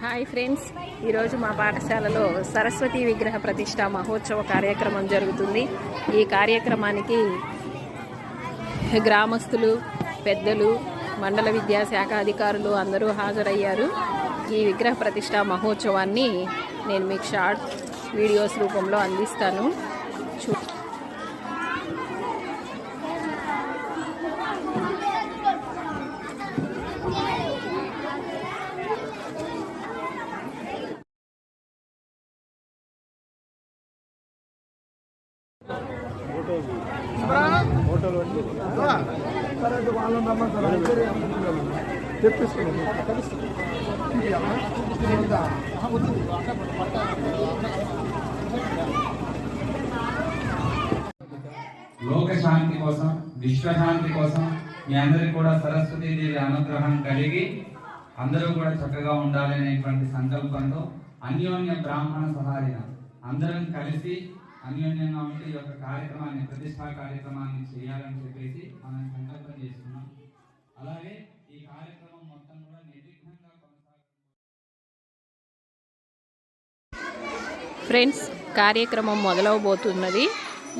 Hi friends, ఈరోజు మా పాఠశాలలో సరస్వతి విగ్రహ ప్రతిష్ట మహోత్సవ కార్యక్రమం జరుగుతుంది. ఈ కార్యక్రమానికి గ్రామస్తులు, పెద్దలు, మండల విద్యాశాఖ అధికారులు అందరూ హాజరయ్యారు. ఈ విగ్రహ ప్రతిష్ట మహోత్సవాన్ని నేను మీకు షార్ట్ వీడియోస్ రూపంలో అందిస్తాను. లోక శాంతి కోసం, విశ్వశాంతి కోసం మీ అందరికీ కూడా సరస్వతీదేవి అనుగ్రహం కలిగి అందరూ కూడా చక్కగా ఉండాలనేటువంటి సంకల్పంతో అన్యోన్య బ్రాహ్మణ సహాయన అందరం కలిసి అన్యోన్యంగా ఉంటే ఈ యొక్క కార్యక్రమాన్ని, ప్రతిష్టా కార్యక్రమాన్ని చేయాలని చెప్పేసి మనం సంకల్పం చేసుకున్నాం. అలాగే ఈ కార్యక్రమం మొత్తం కూడా నిర్విఘ్నంగా కొనసాగుతుంది. ఫ్రెండ్స్, కార్యక్రమం మొదలవబోతున్నది.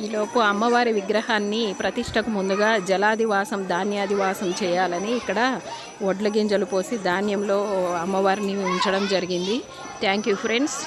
ఈలోపు అమ్మవారి విగ్రహాన్ని ప్రతిష్టకు ముందుగా జలాదివాసం, ధాన్యాదివాసం చేయాలని ఇక్కడ వడ్ల గింజలు పోసి ధాన్యంలో అమ్మవారిని ఉంచడం జరిగింది. Thank you friends.